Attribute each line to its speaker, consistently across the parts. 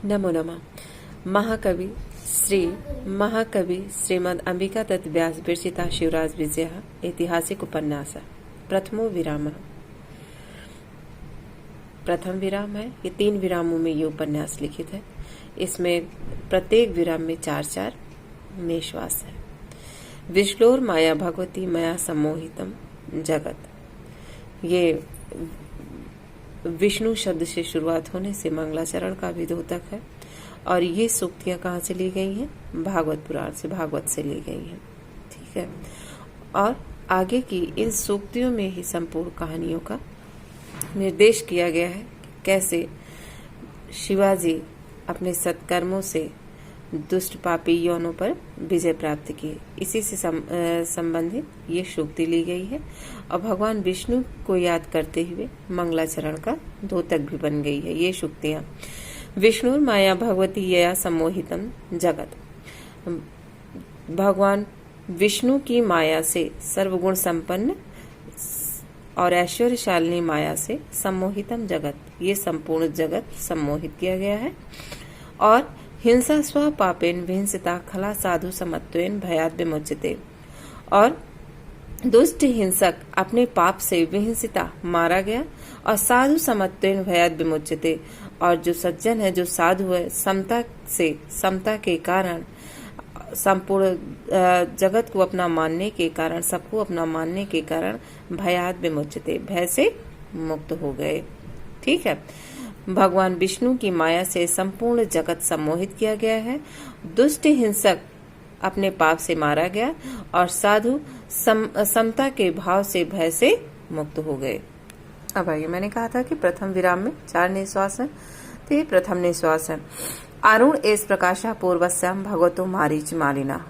Speaker 1: नमो नमः। महाकवि श्रीमद् अंबिका दत्त व्यास विरचिता शिवराज विजयः ऐतिहासिक उपन्यास। प्रथम विराम है। ये 3 विरामों में ये उपन्यास लिखित है। इसमें प्रत्येक विराम में 4-4 निश्वास है। विश्लोर माया भगवती मया सम्मोहितम जगत। ये विष्णु शब्द से शुरुआत होने से मंगलाचरण का भी द्योतक है और ये सूक्तियां कहाँ से ली गई हैं? भागवत पुराण से, भागवत से ली गई हैं। ठीक है। और आगे की इन सूक्तियों में ही संपूर्ण कहानियों का निर्देश किया गया है। कैसे शिवाजी अपने सत्कर्मों से दुष्ट पापी यौनों पर विजय प्राप्त किए, इसी से संबंधित ये सूक्ति ली गई है और भगवान विष्णु को याद करते हुए मंगलाचरण का द्योतक भी बन गई है ये सूक्तियां। विष्णु माया भगवती यया सम्मोहितम जगत। भगवान विष्णु की माया से सर्वगुण संपन्न और ऐश्वर्यशालिनी माया से सम्मोहितम जगत, ये संपूर्ण जगत सम्मोहित किया गया है। और हिंसा स्व पापेन विहिंसिता खला साधु समत्वेन भयाद विमुच्यते। और दुष्ट हिंसक अपने पाप से विहिंसिता मारा गया और साधु समत्वेन भयाद विमुच्यते। और जो सज्जन है, जो साधु है, समता के कारण संपूर्ण जगत को अपना मानने के कारण, सबको अपना मानने के कारण भयाद विमुच्यते, भय से मुक्त हो गए। ठीक है। भगवान विष्णु की माया से संपूर्ण जगत सम्मोहित किया गया है। दुष्ट हिंसक अपने पाप से मारा गया और साधु समता के भाव से भय से मुक्त हो गए। अब आइए, मैंने कहा था कि प्रथम विराम में 4 निश्वास है, तो ये प्रथम निश्वास है। अरुण एस प्रकाशा पूर्वस्याम भगवतो मारीच मालिना।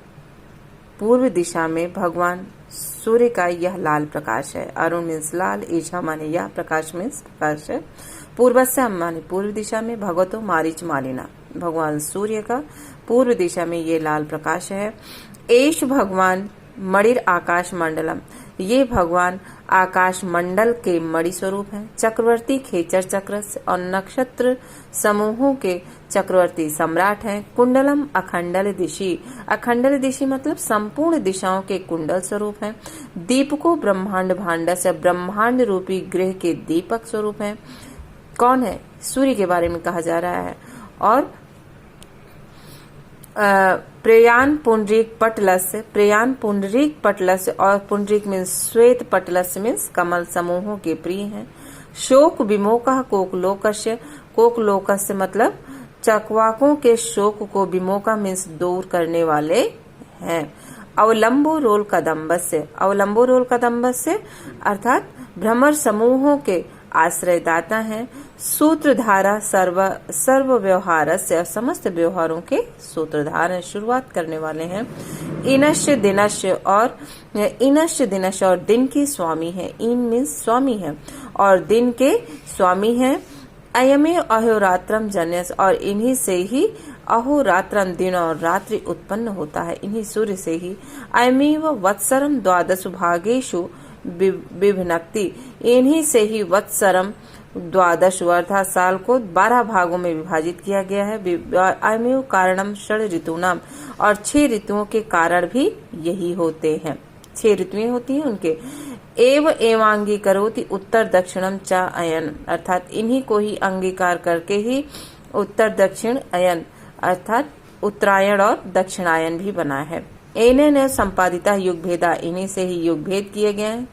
Speaker 1: पूर्व दिशा में भगवान सूर्य का यह लाल प्रकाश है। अरुण मीन्स लाल, ईशा माने यह, प्रकाश मीन्स प्रकाश है। पूर्वस्याम माने पूर्व दिशा में, भगवतो मारीच मालिना, भगवान सूर्य का पूर्व दिशा में ये लाल प्रकाश है। एश भगवान मणिर आकाश मंडलम, ये भगवान आकाश मंडल के मणि स्वरूप हैं। चक्रवर्ती खेचर चक्र और नक्षत्र समूहों के चक्रवर्ती सम्राट हैं। कुंडलम अखंडल दिशि, अखंडल दिशि मतलब संपूर्ण दिशाओं के कुंडल स्वरूप हैं। दीपको ब्रह्मांड भांड से, ब्रह्मांड रूपी गृह के दीपक स्वरूप हैं। कौन है? सूर्य के बारे में कहा जा रहा है। और प्रयान पुंडरीक पटलस्य, प्रयान पुंडरीक पटलस्य, और पुंडरीक मीन्स श्वेत, पटलस्य मीन्स कमल समूहों के प्रिय हैं। शोक विमोकः कोकलोकस्य, कोकलोकस्य मतलब चकवाकों के शोक को, विमोका मीन्स दूर करने वाले हैं। अवलंबो रोल कदम्बस्य, अवलंबो रोल कदम्बस्य अर्थात भ्रमर समूहों के आश्रयदाता हैं। सूत्रधारा सर्व व्यवहार से, समस्त व्यवहारों के सूत्रधार हैं, शुरुआत करने वाले हैं। इनश्य दिनश्य, और इनश्य दिनश्य और दिन के स्वामी है। इन मीन्स स्वामी है और दिन के स्वामी है। अयमे अहोरात्रम जन्यस, और इन्हीं से ही अहोरात्रम दिन और रात्रि उत्पन्न होता है, इन्हीं सूर्य से ही। अयमेव वत्सरम द्वादश भागेषु विभनक्ति, इन्हीं से ही वत्सरम द्वादश अर्थात साल को 12 भागों में विभाजित किया गया है। अयमेव कारणम षड ऋतूनाम, और 6 ऋतुओं के कारण भी यही होते हैं। 6 ऋतुएं होती हैं उनके। एव एवांगी करोति उत्तर दक्षिणम च अयन, अर्थात इन्हीं को ही अंगीकार करके ही उत्तर दक्षिण अयन अर्थात उत्तरायण और दक्षिणायन भी बना है। एने न संपादिता युग भेदा, इन्हीं से ही युग भेद किए गए हैं।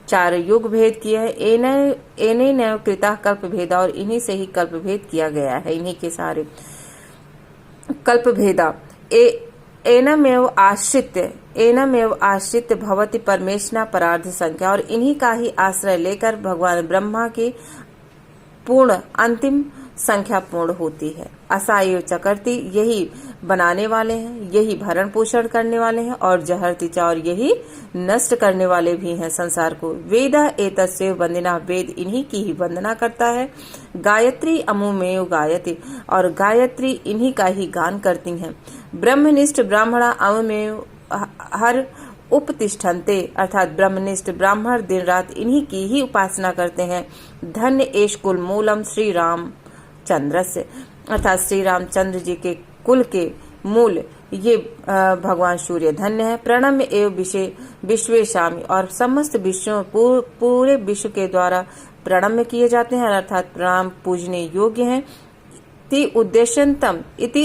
Speaker 1: 4 युग भेद किए हैं। एने न कृता कल्प भेदा, और इन्हीं से ही कल्प भेद किया गया है, इन्हीं के सारे कल्प भेदा। एनमेव आश्रित भवति परमेशना परार्ध संख्या, और इन्हीं का ही आश्रय लेकर भगवान ब्रह्मा की पूर्ण अंतिम संख्या पूर्ण होती है। असायु चकर्ती, यही बनाने वाले हैं, यही भरण पोषण करने वाले हैं। और जहरतिचा, और यही नष्ट करने वाले भी हैं संसार को। वेदा एतस्यैव वंदना, वेद इन्हीं की ही वंदना करता है। गायत्री अमुमेव गायति, और गायत्री इन्हीं का ही गान करती हैं। ब्रह्मनिष्ठ ब्राह्मणा अमुमेव हर उपतिष्ठन्ते, अर्थात ब्रह्मनिष्ठ ब्राह्मण दिन रात इन्हीं की ही उपासना करते हैं। धन्य एश कुल मूलम श्री राम चंद्रस्य, अर्थात श्री रामचंद्र जी के कुल के मूल ये भगवान सूर्य धन्य है। प्रणम्य एवं विश्वेशामि, और समस्त विश्व पूरे विश्व के द्वारा प्रणम्य किए जाते हैं, अर्थात प्रणाम पूजने योग्य हैं। इति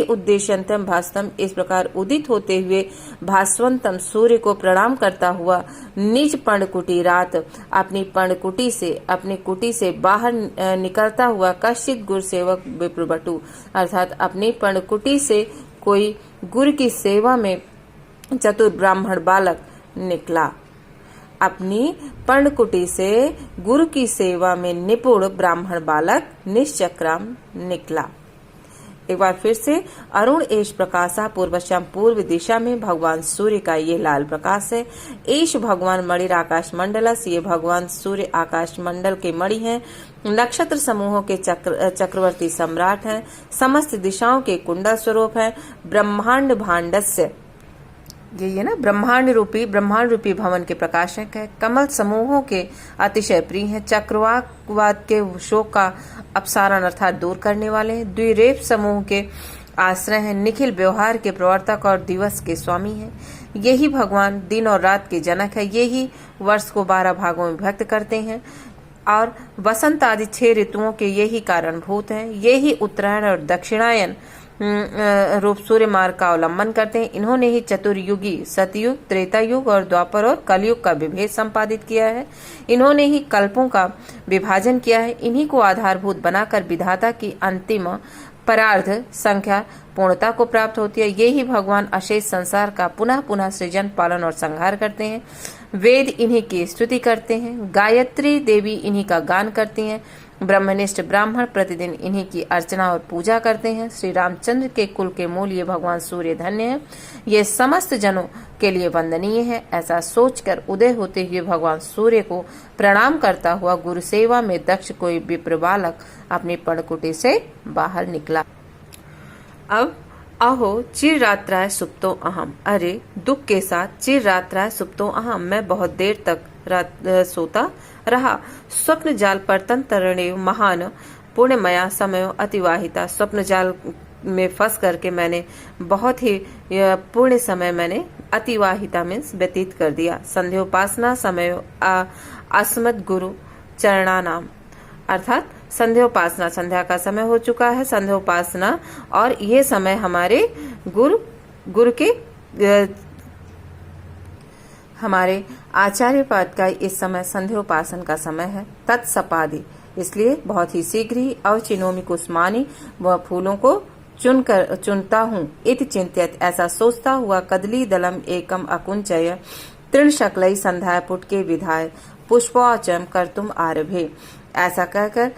Speaker 1: उद्देश्यंतम भास्वतम, इस प्रकार उदित होते हुए भास्वंतम सूर्य को प्रणाम करता हुआ निज पर्णकुटी रात अपनी कुटी से बाहर निकलता हुआ कश्चित गुरु सेवक विप्रबटु, अर्थात अपनी पर्णकुटी से कोई गुरु की सेवा में चतुर ब्राह्मण बालक निकला। अपनी पर्णकुटी से गुरु की सेवा में निपुण ब्राह्मण बालक निश्चक्राम निकला। एक बार फिर से, अरुण एश प्रकाशा पूर्वश्याम, पूर्व दिशा में भगवान सूर्य का ये लाल प्रकाश है। एश भगवान मणिर आकाश मंडलस, ये भगवान सूर्य आकाश मंडल के मणि हैं। नक्षत्र समूहों के चक्रवर्ती सम्राट हैं। समस्त दिशाओं के कुंडल स्वरूप हैं। ब्रह्मांड भांडस्य, ये ना ब्रह्मांड रूपी भवन के प्रकाशक है। कमल समूहों के अतिशय प्रिय हैं। चक्रवाक के शोक का अपसारण अर्थात दूर करने वाले हैं। द्विरेफ समूह के आश्रय हैं। निखिल व्यवहार के प्रवर्तक और दिवस के स्वामी हैं। यही भगवान दिन और रात के जनक है। यही वर्ष को 12 भागों में विभक्त करते हैं और वसंत आदि 6 ऋतुओं के यही कारणभूत हैं। यही उत्तरायण और दक्षिणायन रूप सूर्य मार्ग का अवलंबन करते हैं। इन्होंने ही चतुर्युगी सतयुग, त्रेता युग और द्वापर और कलयुग का विभेद संपादित किया है। इन्होंने ही कल्पों का विभाजन किया है। इन्हीं को आधारभूत बनाकर विधाता की अंतिम परार्ध संख्या पूर्णता को प्राप्त होती है। ये ही भगवान अशेष संसार का पुनः पुनः सृजन, पालन और संहार करते हैं। वेद इन्हीं की स्तुति करते हैं। गायत्री देवी इन्हीं का गान करती हैं। ब्रह्मनिष्ठ ब्राह्मण प्रतिदिन इन्हीं की अर्चना और पूजा करते हैं। श्री रामचंद्र के कुल के मूल ये भगवान सूर्य धन्य है। ये समस्त जनों के लिए वंदनीय है। ऐसा सोचकर उदय होते हुए भगवान सूर्य को प्रणाम करता हुआ गुरु सेवा में दक्ष कोई विप्र बालक अपनी पर्णकुटी से बाहर निकला। अब अहो चिररात्राय सुप्तो अहम, अरे दुख के साथ चिररात्राय सुप्तो अहम, मैं बहुत देर तक सोता रहा। स्वप्न जाल पर तंतरणे महान पुण्यमया समय अतिवाहिता, स्वप्न जाल में फंस करके मैंने बहुत ही पुण्य समय मैंने अतिवाहिता में व्यतीत कर दिया। संध्योपासना समय अस्मद गुरु चरणानाम, अर्थात संध्योपासना, संध्या का समय हो चुका है। संध्योपासना और ये समय हमारे गुरु के हमारे आचार्य पाद का इस समय संध्योपासन का समय है। तत्सपादि, इसलिए बहुत ही शीघ्र ही अवचिनोमि कुसुमानि, वह फूलों को चुनता हूँ। इति चिंत्यत, ऐसा सोचता हुआ कदली दलम एकम अकुंचय तृणशक्लई संध्या पुट के विधाय पुष्पवाचम कर तुम आरभे, ऐसा कहकर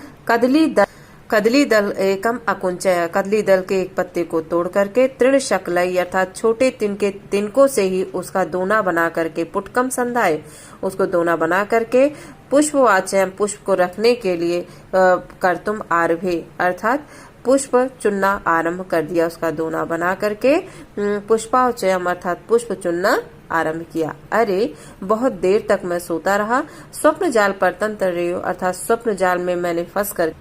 Speaker 1: कदली दल एकम अकुंचय, कदली दल के एक पत्ते को तोड़ करके तृण शक्लई अर्थात छोटे तिनकों से ही उसका दोना बना करके पुटकम संधाए, उसको दोना बना करके पुष्पवाचयम, पुष्प को रखने के लिए कर तुम आरभे अर्थात पुष्प चुनना आरंभ कर दिया। उसका दोना बना करके पुष्पावचयम अर्थात पुष्प चुनना आरंभ किया। अरे बहुत देर तक मैं सोता रहा। स्वप्न जाल पर तंतर्यो अर्थात स्वप्न जाल में मैंने फंस कर,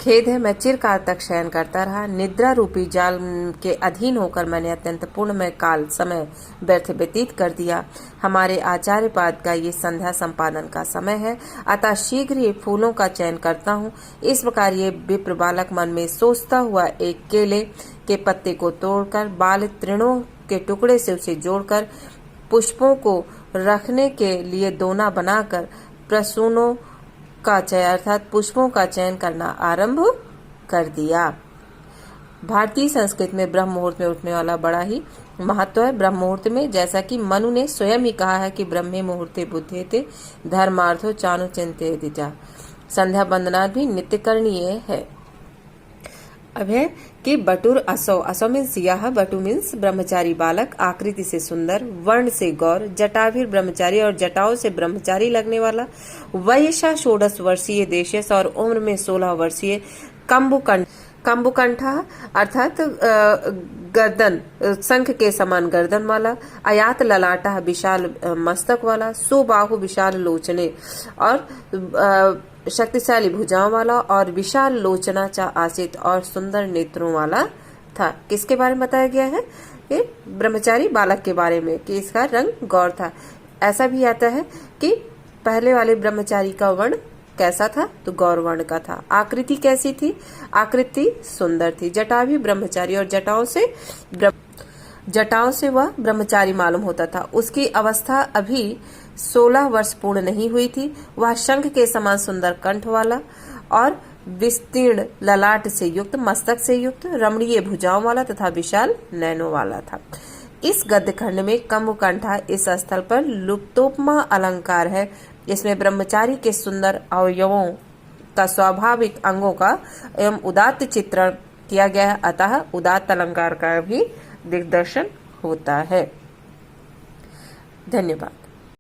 Speaker 1: खेद है मैं चिरकाल तक शयन करता रहा। निद्रा रूपी जाल के अधीन होकर मैंने अत्यंत पूर्णमय काल समय व्यर्थ व्यतीत कर दिया। हमारे आचार्य पाद का ये संध्या संपादन का समय है, अतः शीघ्र ही फूलों का चयन करता हूँ। इस प्रकार ये विप्र बालक मन में सोचता हुआ एक केले के पत्ते को तोड़कर बाल तृणों के टुकड़े से उसे जोड़कर पुष्पों को रखने के लिए दोना बनाकर प्रसूनों का चयन अर्थात पुष्पों का चयन करना आरंभ कर दिया। भारतीय संस्कृत में ब्रह्म मुहूर्त में उठने वाला बड़ा ही महत्व है। ब्रह्म मुहूर्त में, जैसा कि मनु ने स्वयं ही कहा है कि ब्रह्मे मुहूर्ते बुद्धेते धर्मार्थो चानु चिंतेति, संध्या वंदना भी नित्य करणीय है। अब है कि बटुर असौ, असौ मीन्स यह, बटु मीन्स ब्रह्मचारी बालक, आकृति से सुंदर, वर्ण से गौर, जटाभिर ब्रह्मचारी और जटाओं से ब्रह्मचारी लगने वाला, वयसा 16 वर्षीय देशस और उम्र में 16 वर्षीय कंबुकंठा अर्थात गर्दन शंख के समान गर्दन वाला, अयात ललाटा विशाल मस्तक वाला, सुबाहु विशाल लोचने और शक्तिशाली भुजाओं वाला और विशाल लोचना चा आसित और सुंदर नेत्रों वाला था। किसके बारे में बताया गया है? ये ब्रह्मचारी बालक के बारे में कि इसका रंग गौर था। ऐसा भी आता है कि पहले वाले ब्रह्मचारी का वर्ण कैसा था? तो गौर वर्ण का था। आकृति कैसी थी? आकृति सुंदर थी। जटा भी ब्रह्मचारी और जटाओं से वह ब्रह्मचारी मालूम होता था। उसकी अवस्था अभी 16 वर्ष पूर्ण नहीं हुई थी। वह शंख के समान सुंदर कंठ वाला और विस्तीर्ण ललाट से युक्त, मस्तक से युक्त, रमणीय भुजाओं वाला तथा विशाल नैनों वाला था। इस गद्य खंड में कम्बुकंठा इस स्थल पर लुप्तोपमा अलंकार है। इसमें ब्रह्मचारी के सुंदर अवयवों का, स्वाभाविक अंगों का एवं उदात्त चित्रण किया गया है। अतः उदात्त अलंकार का भी दिग्दर्शन होता है। धन्यवाद।